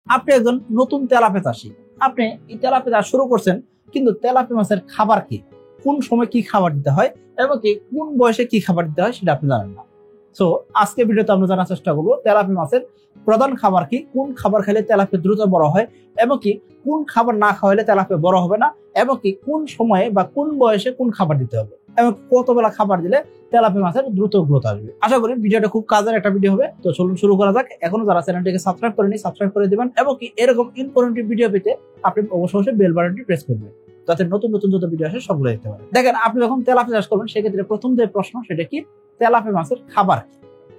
আপনি একজন নতুন তেলাপিয়া চাষী, আপনি এই তেলাপিয়া চাষ শুরু করছেন, কিন্তু তেলাপিয়া মাছের খাবার কি, কোন সময় কি খাবার দিতে হয় এবং কি কোন বয়সে কি খাবার দিতে হয় সেটা আপনি জানেন না। সো আজকে ভিডিওতে আমরা জানার চেষ্টা করবো তেলাপিয়া মাছের প্রধান খাবার কি, কোন খাবার খেলে তেলাপিয়া দ্রুত বড় হয় এবং কি কোন খাবার না খাওয়ালে তেলাপিয়া বড় হবে না, এবং কি কোন সময়ে বা কোন বয়সে কোন খাবার দিতে হবে এবং কত বেলা খাবার দিলে তেলাপিয়া মাছের দ্রুত গ্রোথ আসবে। আশা করি ভিডিওটা খুব কাজের একটা ভিডিও হবে। তো চলুন শুরু করা যাক। এখনো যারা চ্যানেলটিকে সাবস্ক্রাইব করেনি সাবস্ক্রাইব করে দিবেন এবং কি এরকম ইনফরমেটিভ ভিডিও পেতে আপনি অবশ্যই বেল বাটনটি প্রেস করবেন, যাতে নতুন নতুন যত ভিডিও আসে সবগুলো দেখতে পারেন। দেখেন, আপনি যখন তেলাপিয়া চাষ করবেন সেক্ষেত্রে প্রথম যে প্রশ্ন সেটা কি, তেলাপিয়া মাছের খাবার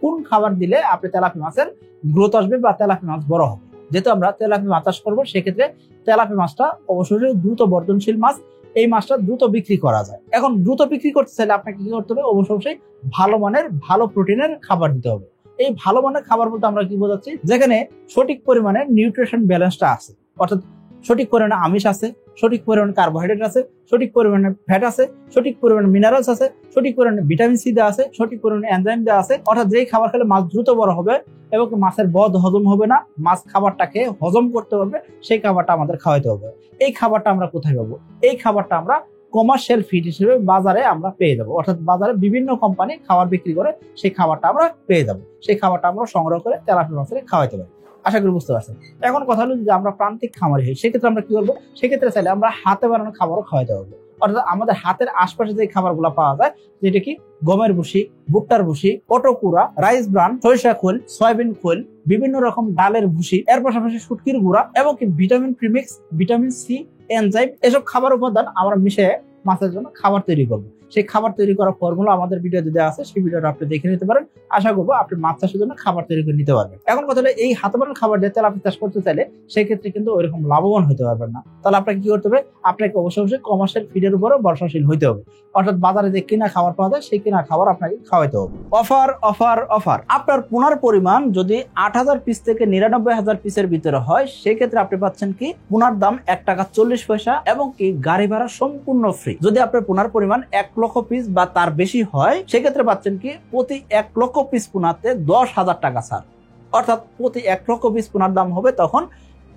কোন খাবার দিলে আপনি তেলাপিয়া মাছের গ্রোথ আসবে বা তেলাপিয়া মাছ বড় হবে। যেহেতু আমরা তেলাপিয়া মাছ চাষ করবো সেক্ষেত্রে তেলাপিয়া মাছটা অবশ্যই দ্রুত বর্ধনশীল মাছ, এই মাছটা দ্রুত বিক্রি করা যায়। এখন দ্রুত বিক্রি করতে চাইলে আপনাকে কি করতে হবে, অবশ্যই ভালো মানের ভালো প্রোটিনের খাবার দিতে হবে। এই ভালো মানের খাবার বলতে আমরা কি বোঝাচ্ছি, যেখানে সঠিক পরিমাণে নিউট্রিশন ব্যালেন্সটা আছে, অর্থাৎ সঠিক পরিমাণে আমিষ আছে, সঠিক পরিমাণে কার্বোহাইড্রেট আছে, সঠিক পরিমাণে ফ্যাট আছে, সঠিক পরিমাণে মিনারেলস আছে, সঠিক পরিমাণে ভিটামিন সি দেওয়া আছে, সঠিক পরিমাণে এনজাইম দেওয়া আছে। অর্থাৎ যেই খাবার খেলে মাছ দ্রুত বড় হবে এবং মাছের বদ হজম হবে না, মাছ খাবারটাকে হজম করতে পারবে, সেই খাবারটা আমাদের খাওয়াইতে হবে। এই খাবারটা আমরা কোথায় পাবো? এই খাবারটা আমরা কমার্শিয়াল ফিড হিসেবে বাজারে আমরা পেয়ে যাবো। অর্থাৎ বাজারে বিভিন্ন কোম্পানি খাবার বিক্রি করে, সেই খাবারটা আমরা পেয়ে যাবো। সেই খাবারটা আমরা সংগ্রহ করে তেলাপিয়া মাছের খাওয়াইতে পারি। আশা করি বুঝতে পারছেন। এখন কথা হলো যে আমরা প্রান্তিক খামারি হই, সেক্ষেত্রে আমরা কি করবো, সেক্ষেত্রে চাইলে আমরা হাতে বানানো খাবারও খাওয়াইতে হবে। অর্থাৎ আমাদের হাতের আশপাশে যে খাবারগুলো পাওয়া যায়, যেটা কি গমের ভুসি, ভুট্টার ভুসি, পটোকুড়া, রাইস ব্রান, সরিষা খোল, সয়াবিন খোল, বিভিন্ন রকম ডালের ভুসি, এর পাশাপাশি শুটকির গুঁড়া এবং কি vitamin premix, vitamin C, enzyme, এসব খাবার উপাদান আমরা মিশিয়ে মাছের জন্য খাবার তৈরি করবো। সেই খাবার তৈরি করার ফর্মুলা আমাদের ভিডিওতে দেওয়া আছে, সেই ভিডিওটা আপনি দেখে নিতে পারেন। আশা করবো আপনি মাছ চাষের জন্য খাবার তৈরি করে নিতে পারবেন। এখন কথা হলো, এই হাতে বানানো খাবার দিয়ে তেলাপিয়া চাষ করতে চাইলে সেক্ষেত্রে কিন্তু ওইরকম লাভবান হতে পারবেন না। তাহলে আপনাকে কি করতে হবে, আপনাকে অবশ্যই কমার্শিয়াল ফিডের উপরও ভরসাশীল হইতে হবে। অর্থাৎ বাজারে যে কিনা খাবার পাওয়া যায় সেই কিনা খাবার আপনাকে খাওয়াইতে হবে। অফার অফার অফার, আপনার পোনার পরিমাণ যদি 8,000 পিস থেকে 99,000 পিসের ভিতরে হয়, সেক্ষেত্রে আপনি পাচ্ছেন কি পোনার দাম 1 টাকা 40 পয়সা এবং কি গাড়ি ভাড়া সম্পূর্ণ ফ্রি। যদি আপনার পোনার পরিমাণ 1 লক্ষ পিস বা তার বেশি হয়, সেক্ষেত্রে পাচ্ছেন কি প্রতি 1 লক্ষ পিস পোনাতে 10,000 টাকা ছাড়। অর্থাৎ প্রতি 1 লক্ষ পিস পোনার দাম হবে তখন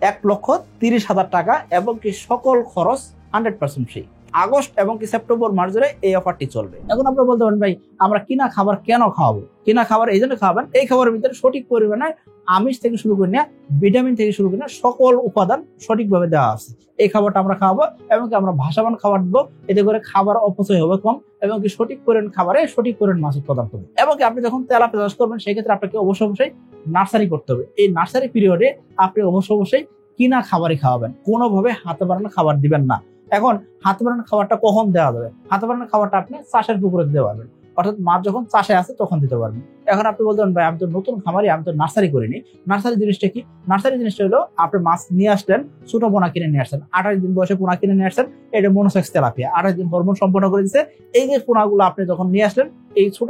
1,30,000 টাকা এবং কি সকল খরচ 100% ফ্রি। আগস্ট এবং কি সেপ্টেম্বর মাস ধরে এই অফারটি চলবে। এখন আপনারা বলতে পারেন, ভাই আমরা কিনা খাবার কেন খাওয়াবো? কিনা খাবার এই জন্য খাওয়াবেন, এই খাবারের ভিতরে সঠিক পরিমাণে আমিষ থেকে শুরু করে নিয়ে ভিটামিন থেকে শুরু করে সকল উপাদান সঠিকভাবে দেওয়া আছে। এই খাবারটা আমরা খাওয়াবো এবং কি আমরা ভাসমান খাবার দেবো, এতে করে খাবার অপচয় হবে কম এবং কি সঠিক পরিমাণ খাবারে সঠিক পরিমাণ মাছ উৎপাদন করবে। এবং কি আপনি যখন তেলাপিয়া চাষ করবেন সেক্ষেত্রে আপনাকে অবশ্যই নার্সারি করতে হবে। এই নার্সারি পিরিয়ডে আপনি অবশ্যই কিনা খাবারই খাওয়াবেন, কোনোভাবে হাতে বানানো খাবার দিবেন না। এখন হাতে বানানো খাবারটা কখন দেওয়া যাবে? হাতে বানানো খাবারটা আপনি চাষের পুকুরে দিতে পারবেন, অর্থাৎ মাছ যখন চাষে আছে তখন দিতে পারবেন। এখন আপনি বলতেন, ভাই আমি তো নতুন খামারি, আমি তো নার্সারি করিনি। নার্সারি জিনিসটা কি? নার্সারি জিনিসটা হলো আপনি মাছ নিয়ে আসলেন, ছোট পোনা কিনে নিয়ে আসছেন, 28 দিন বয়সে পোনা কিনে নিয়ে আসছেন, এটা মনোসেক্স তেলাপিয়া, 28 দিন হরমোন সম্পন্ন করে দিচ্ছে। এই যে পোনাগুলো আপনি যখন নিয়ে আসলেন, এই ছোট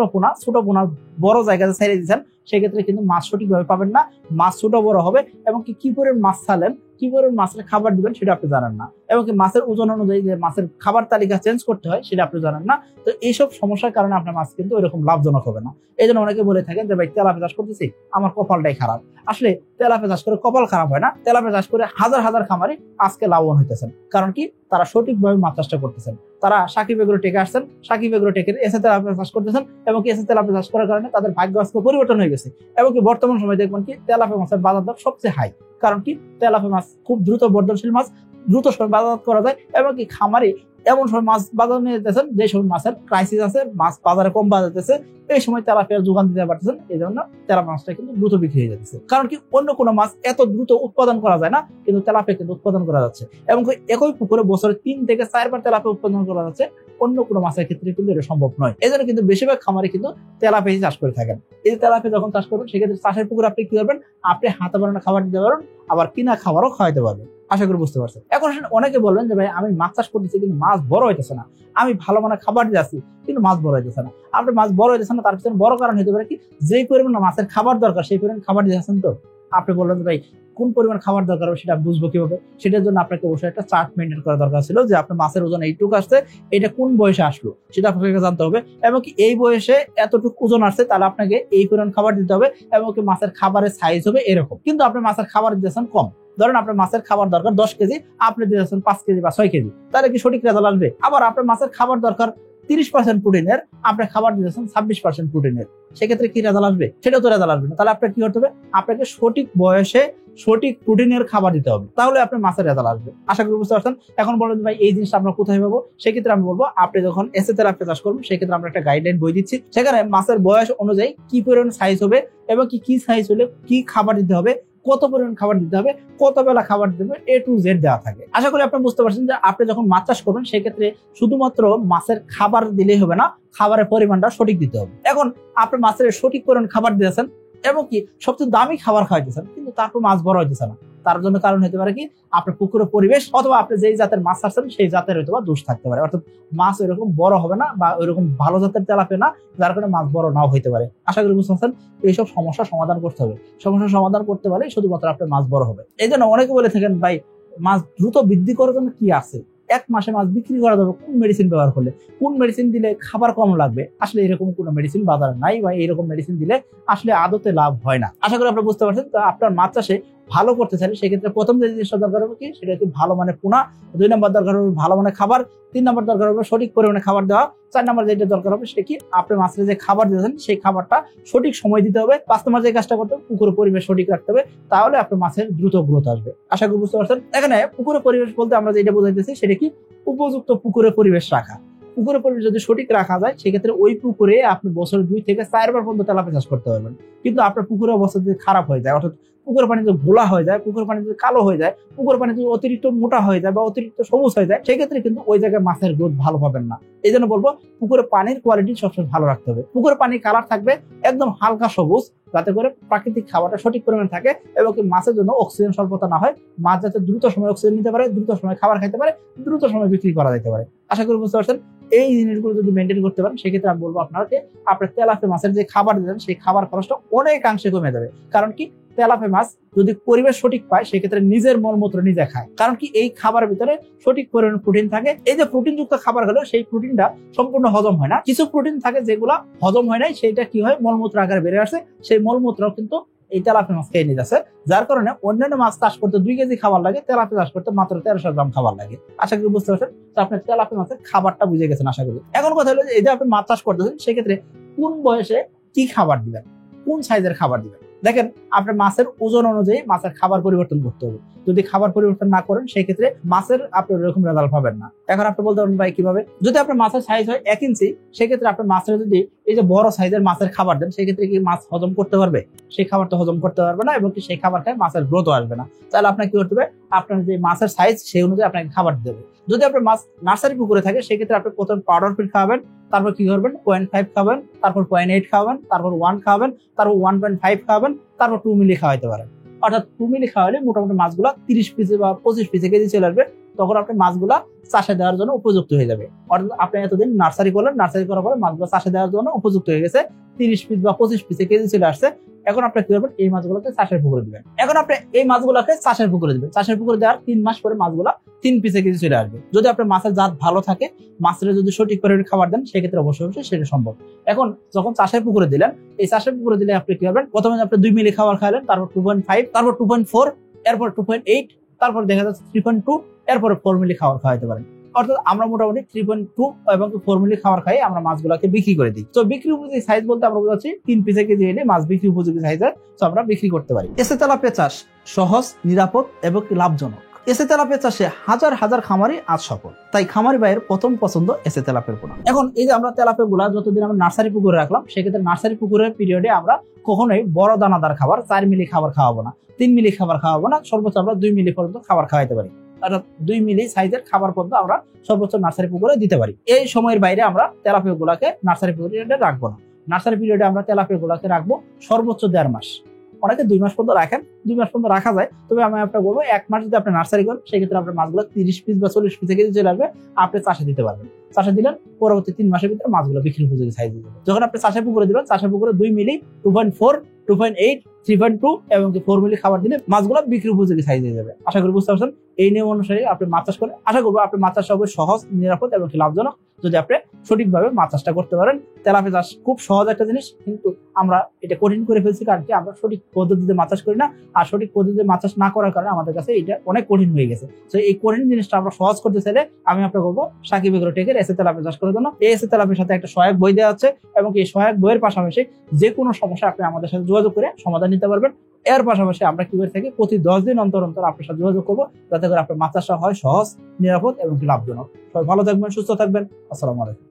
পোনা বড় জায়গাতে ছেড়ে দিচ্ছেন, সেক্ষেত্রে কিন্তু মাছ সঠিকভাবে পাবেন না, মাছ ছোট বড় হবে এবং কি পরিমাণ মাছ ছাড়লেন, কি পরিমাণ মাছের খাবার দিবেন সেটা আপনি জানেন না, এবং কি মাছের ওজন অনুযায়ী যে মাছের খাবার তালিকা চেঞ্জ করতে হয় সেটা আপনি জানেন না। তো এইসব সমস্যার কারণে আপনার মাছ কিন্তু এরকম লাভজনক হবে না। এই জন্য অনেকে বলে থাকেন যে ভাই তেলাপিয়া চাষ করতেছি, আমার কপালটাই খারাপ। আসলে তেলাপিয়া চাষ করে কপাল খারাপ হয় না, তেলাপিয়া চাষ করে হাজার হাজার খামারি আজকে লাভবান হইতেছেন। কারণ কি, তারা সঠিকভাবে মাছ চাষটা করতেছেন। তারা সাকিব এগ্রো টেকে আসছেন, সাকিব এগ্রো টেকের এসে তেলাপিয়া চাষ করতেছেন এবং কি এসে তেলাপিয়া চাষ করার কারণে তাদের ভাগ্য আজকে পরিবর্তন হয়ে গেছে। এবং কি বর্তমান সময় দেখবেন কি তেলাপিয়া মাছের বাজার দাম সবচেয়ে হাই। কারণ কি, তেলাপিয়া মাছ খুব দ্রুত বর্ধনশীল মাছ, দ্রুত সময় বাজারজাত করা যায় এবং কি খামারি এমন সময় মাছ বাজার নিয়ে যেতেছেন যে সময় মাছের ক্রাইসিস আছে, মাছ বাজারে কম বাজাতেছে, এই সময় তেলাপিয়ার যোগান দিতে পারতেছেন। এই জন্য তেলাপিয়া মাছটা কিন্তু দ্রুত বিক্রি হয়ে যাচ্ছে। কারণ কি, অন্য কোনো মাছ এত দ্রুত উৎপাদন করা যায় না, কিন্তু তেলাপিয়া কিন্তু উৎপাদন করা যাচ্ছে। এবং একই পুকুরে বছরে 3 থেকে 4 বার তেলাপিয়া উৎপাদন করা যাচ্ছে, অন্য কোনো মাছের ক্ষেত্রে কিন্তু এটা সম্ভব নয়। এই জন্য কিন্তু বেশিরভাগ খামারে কিন্তু তেলাপিয়া চাষ করে থাকেন। এই তেলাপিয়া যখন চাষ করবেন সেক্ষেত্রে চাষের পুকুরে আপনি কি করবেন, আপনি হাতে বানানো খাবার দিতে পারবেন, আবার কিনা খাবারও খাওয়াইতে পারবেন। আশা করি বুঝতে পারছেন। এখন অনেকে বলবেন যে ভাই আমি মাছ চাষ করতেছি কিন্তু মাছ বড় হইতেছে না, আমি ভালো মানের খাবার দিয়ে আসছি কিন্তু মাছ বড় হইতেছে না। আপনি মাছ বড় হইতেছে না, তার পিছনে বড় কারণ হতে পারে কি, যেই পরিমাণ মাছের খাবার দরকার সেই পরিমাণ খাবার দিয়ে আসছেন তো। আপনি বললেন যে ভাই কোন পরিমাণ খাবার দরকার হবে সেটা বুঝবো কিভাবে? সেটার জন্য আপনাকে অবশ্যই একটা চার্ট মেনটেন করা দরকার ছিল যে আপনার মাছের ওজন এইটুকু আসছে, এটা কোন বয়সে আসলো সেটা আপনাকে জানতে হবে, এবং কি এই বয়সে এতটুকু ওজন আসছে তাহলে আপনাকে এই পরিমাণ খাবার দিতে হবে, এবং কি মাছের খাবারের সাইজ হবে এরকম। কিন্তু আপনি মাছের খাবার দিয়েছেন কম, ধরেন আপনার মাছের খাবার দরকার 10 কেজি, আপনি দিয়েছেন 5 কেজি বা 6 কেজি, তাহলে কি সঠিক রেজাল্ট আসবে? আবার আপনার মাছের খাবার দরকার 30% প্রোটিনের, আপনি খাবার দিয়েছেন 26% প্রোটিনের, সেক্ষেত্রে কি রেজাল্ট আসবে? সেটা তো রেজাল্ট আসবে না। তাহলে আপনাকে কি করতে হবে? আপনাকে সঠিক বয়সে সঠিক প্রোটিনের খাবার দিতে হবে, তাহলে আপনার মাছের রেজাল্ট আসবে। আশা করি বুঝতে পারছেন। এখন বলেন ভাই এই জিনিসটা আমরা কোথায় পাবো? সেক্ষেত্রে আমি বলবো আপনি যখন এসএ তেলাপিয়া চাষ করবেন সেক্ষেত্রে আমরা একটা গাইডলাইন বই দিচ্ছি, সেখানে মাছের বয়স অনুযায়ী কি পরিমাণ সাইজ হবে এবং কি সাইজ হলে কি খাবার দিতে হবে, কত পরিমাণ খাবার দিতে হবে, কত বেলা খাবার দিতে হবে, A to Z দেওয়া থাকে। আশা করি আপনি বুঝতে পারছেন যে আপনি যখন মাছ চাষ করবেন সেক্ষেত্রে শুধুমাত্র মাছের খাবার দিলেই হবে না, খাবারের পরিমাণটা সঠিক দিতে হবে। এখন আপনি মাছের সঠিক পরিমাণ খাবার দিয়েছেন এবং কি সবচেয়ে দামি খাবার খাওয়াইতেছেন, কিন্তু তারপর মাছ বড় হইতেছে না। তার জন্য কারণ হতে পারে কি আপনার পুকুরের পরিবেশ, অথবা আপনি যেই জাতের মাছ ছাড়ছেন সেই জাতের হয়তো বা দোষ থাকতে পারে, অর্থাৎ মাছ ওইরকম বড় হবে না বা ওইরকম ভালো জাতের তেলাপিয়া না, যার কারণে মাছ বড় নাও হইতে পারে। আশা করি বুঝতে পারছেন। এইসব সমস্যা সমাধান করতে হবে, সমস্যার সমাধান করতে পারলে শুধুমাত্র আপনার মাছ বড় হবে। এই জন্য অনেকে বলে থাকেন ভাই মাছ দ্রুত বৃদ্ধি করার জন্য কি আছে, 1 মাসে মাছ বিক্রি করা যাবে কোন মেডিসিন ব্যবহার করলে, কোন মেডিসিন দিলে খাবার কম লাগবে? আসলে এরকম কোনো মেডিসিন বাজারে নাই, বা এরকম মেডিসিন দিলে আসলে আদতে লাভ হয় না। আশা করি আপনারা বুঝতে পারছেন। তো আপনার মাছ চাষে ভালো করতে চাইলে সেক্ষেত্রে প্রথম যে জিনিসটা দরকার হবে কি, সেটা হচ্ছে ভালো মানে পোনা, 2 নম্বর দরকার হবে ভালো মানে খাবার, 3 নম্বর দরকার হবে সঠিক পরিমাণে খাবার দেওয়া, 4 নম্বর যেটা দরকার হবে সেটা কি আপনি মাছের যে খাবার দিয়েছেন সেই খাবারটা সঠিক সময় দিতে হবে, 5 নম্বর যে কাজটা করতে হবে পুকুরের পরিবেশ সঠিক রাখতে হবে, তাহলে আপনার মাছের দ্রুত গ্রোথ আসবে। আশা করি বুঝতে পারছেন। এখানে পুকুরের পরিবেশ বলতে আমরা যেটা বোঝাইতেছি সেটা কি উপযুক্ত পুকুরের পরিবেশ রাখা। পুকুরের পরিবেশ যদি সঠিক রাখা যায় সেক্ষেত্রে ওই পুকুরে আপনি বছরে 2 থেকে 4 বার পর্যন্ত তেলাপিয়া চাষ করতে পারবেন। কিন্তু আপনার পুকুরের অবস্থা যদি খারাপ হয়ে যায়, অর্থাৎ পুকুরের পানি যদি ঘোলা হয়ে যায়, পুকুরের পানি যদি কালো হয়ে যায়, পুকুরের পানি যদি অতিরিক্ত মোটা হয়ে যায় বা অতিরিক্ত সবুজ হয়ে যায়, সেক্ষেত্রে কিন্তু ওই জায়গায় মাছের গ্রোথ ভালো পাবেন না। এই জন্য বলবো পুকুরের পানির কোয়ালিটি সবসময় ভালো রাখতে হবে। পুকুরের পানির কালার থাকবে একদম হালকা সবুজ, যাতে করে প্রাকৃতিক খাবারটা সঠিক পরিমাণে থাকে এবং মাছের জন্য অক্সিজেন স্বল্পতা না হয়, মাছ যাতে দ্রুত সময় অক্সিজেন নিতে পারে, দ্রুত সময় খাবার খাইতে পারে, দ্রুত সময় বিক্রি করা যেতে পারে। আশা করি বুঝতে পারছেন। এই জিনিসগুলো যদি মেনটেন করতে পারেন সেক্ষেত্রে আমি বলবো আপনাকে আপনার তেলাপিয়া মাছের যে খাবার দিলেন সেই খাবার খরচটা অনেকাংশে কমে যাবে। কারণ কি তেলাপিয়া মাছ যদি পরিবেশ সঠিক পায় সেক্ষেত্রে নিজের মলমূত্র নিজে খায়, কারণ কি এই খাবারের ভিতরে সঠিক পরিমাণ প্রোটিন থাকে। এই যে প্রোটিন যুক্ত খাবার হলো সেই প্রোটিনটা সম্পূর্ণ হজম হয় না, কিছু প্রোটিন থাকে যেগুলো হজম হয় নাই, সেইটা কি হয় মলমূত্র আকারে বেড়ে আসে, সেই মলমূত্র কিন্তু এই তেলাপিয়া মাছ খেয়ে নিয়ে যাচ্ছে, যার কারণে অন্যান্য মাছ চাষ করতে 2 কেজি খাবার লাগে, তেলাপিয়া চাষ করতে মাত্র 1300 গ্রাম খাবার লাগে। আশা করি বুঝতে পারছেন। তো আপনি তেলাপিয়া মাছের খাবারটা বুঝে গেছেন আশা করি। এখন কথা হলো যে এই যে আপনি মাছ চাষ করতেছেন সেক্ষেত্রে কোন বয়সে কি খাবার দিবেন, কোন সাইজের খাবার দিবেন। দেখেন আপনার মাছের ওজন অনুযায়ী মাছের খাবার পরিবর্তন করতে হবে। যদি খাবার পরিবর্তন না করেন সেক্ষেত্রে মাছের আপনি এরকম রেজাল্ট পাবেন না। এখন আপনি বলতে পারেন ভাই কিভাবে? যদি আপনার মাছের সাইজ হয় 1 ইঞ্চি, সেক্ষেত্রে আপনার মাছের যদি এই যে বড় সাইজের মাছের খাবার দেন সেক্ষেত্রে কি মাছ হজম করতে পারবে? সেই খাবারটা হজম করতে পারবে না, এবং কি সেই খাবার খায় মাছের গ্রোথও আসবে না। তাহলে আপনাকে কি করতে হবে? আপনার যে মাছের সাইজ সেই অনুযায়ী আপনাকে খাবার দিতে হবে। যদি আপনার মাছ নার্সারি পুকুরে থাকে সেক্ষেত্রে আপনি প্রথম পাউডার ফিড খাওয়াবেন, তারপর কি করবেন 0.5 খাবেন, তারপর 0.8 খাবেন, তারপর 1 খাবেন, তারপর 1.5 খাবেন, তারপর 2 মিলি খাওয়াইতে পারেন। অর্থাৎ 2 মিলি খাওয়ালে মোটামুটি মাছগুলা 30 পিসে বা 25 পিসে কেজি চলে আসবে, তখন আপনি মাছগুলা চাষে দেওয়ার জন্য উপযুক্ত হয়ে যাবে। অর্থাৎ আপনি এতদিন নার্সারি করলেন, নার্সারি করার পরে মাছগুলো চাষে দেওয়ার জন্য উপযুক্ত হয়ে গেছে, 30 পিস বা 25 পিসে কেজি চলে আসছে। এখন আপনি কি করবেন? এই মাছগুলোকে চাষের পুকুরে দিবেন। এখন আপনি এই মাছগুলোকে চাষের পুকুরে দিবেন। চাষের পুকুরে দেওয়ার 3 মাস পরে মাছগুলা 3 পিসে কেজি চলে আসবে। যদি আপনার মাছের জাত ভালো থাকে, মাছের যদি সঠিক পরিমাণে খাবার দেন সেক্ষেত্রে অবশ্যই সেটা সম্ভব। এখন যখন চাষের পুকুরে দিলেন, এই চাষের পুকুরে দিলে আপনি কি করবেন? প্রথমে আপনি 2 মিলি খাবার খাইলেন, তারপর 2.5, তারপর 2.4, এরপর 2.8, তারপর দেখা যাচ্ছে 3.2, এরপর 4 মিলি খাবার খাওয়াইতে পারেন। অর্থাৎ আমরা মোটামুটি 3.2 এবং 4 মিলি খাবার খাই আমরা মাছগুলোকে বিক্রি করে দিই। তো বিক্রি উপযোগী সাইজ বলতে আমরা বোঝাচ্ছি 3 পিসে কেজি এলে মাছ বিক্রি উপযোগী সাইজের আমরা বিক্রি করতে পারি। এসএ তেলাপিয়া চাষ সহজ, নিরাপদ এবং লাভজনক। এসএ তেলাপিয়া চাষে হাজার হাজার খামারি আজ সফল, তাই খামারি ভাইয়ের প্রথম পছন্দ এসএ তেলাপিয়ার পোনা। এখন এই যে আমরা তেলাপিয়া গুলা যতদিন আমরা নার্সারি পুকুরে রাখলাম, সেক্ষেত্রে নার্সারি পুকুরের পিরিয়ডে আমরা কখনোই বড় দানাদার খাবার 4 মিলি খাবার খাওয়াবো না, 3 মিলি খাবার খাওয়াবো না, সর্বোচ্চ আমরা 2 মিলি পর্যন্ত খাবার খাওয়াইতে পারি। অর্থাৎ 2 মিলি সাইজের খাবার পর্যন্ত আমরা সর্বোচ্চ নার্সারি পুকুরে দিতে পারি। এই সময়ের বাইরে আমরা তেলাপিয়া গুলাকে নার্সারি পিরিয়ডে রাখবো না। নার্সারি পিরিয়ডে আমরা তেলাপিয়া গুলাকে রাখবো সর্বোচ্চ 1.5 মাস। অনেকে 2 মাস পর্যন্ত রাখেন, 2 মাস পর্যন্ত রাখা যায়। তবে আমি আপনাকে বলবো 1 মাস যদি আপনি নার্সারি করেন সেক্ষেত্রে আপনার মাছগুলো 30 পিস বা 40 পিসে কেজি চলে আসবে, আপনি চাষে দিতে পারবেন। চাষে দিলেন পরবর্তী 3 মাসের ভিতরে মাছগুলো বিক্রি উপযোগী সাইজ হয়ে যাবে। যখন আপনি চাষে পুকুরে দিবেন, চাষে পুকুরে 2 মিলি, 2.4, 2.8, 3.2 এবং 4 মিলি খাবার দিলে মাছগুলো বিক্রি উপযোগী সাইজ হয়ে যাবে। আশা করি বুঝতে পারছেন। এই নিয়ম অনুসারে আপনি মাছ চাষ করেন, আশা করবো আপনি মাছ চাষ হবে সহজ, নিরাপদ এবং লাভজনক যদি আপনি সঠিকভাবে মাছ চাষটা করতে পারেন। তেলাপিয়া চাষ খুব সহজ একটা জিনিস, কিন্তু আমরা এটা কঠিন করে ফেলছি কারণ কি আমরা সঠিক পদ্ধতিতে মাছ চাষ করি না, আর সঠিক পদ্ধতিতে মাছ চাষ না করার কারণে আমাদের কাছে এটা অনেক কঠিন হয়ে গেছে। তো এই কঠিন জিনিসটা আমরা সহজ করতে চাইলে আমি আপনাকে বলবো সাকিব এগ্রোটেকের এসএ তেলাপিয়া চাষ করার জন্য। এই এসএ তেলাপিয়ার সাথে একটা সহায়ক বই দেওয়া আছে এবং এই সহায়ক বইয়ের পাশাপাশি যে কোনো সমস্যা আপনি আমাদের সাথে যোগাযোগ করে সমাধান নিতে পারবেন। এর পাশাপাশি আমরা কি করে থাকি, প্রতি 10 দিন অন্তর অন্তর আপনার সাথে যোগাযোগ করবো, যাতে করে আপনার মাছ চাষটা হয় সহজ, নিরাপদ এবং লাভজনক। সবাই ভালো থাকবেন, সুস্থ থাকবেন। আসসালামু আলাইকুম।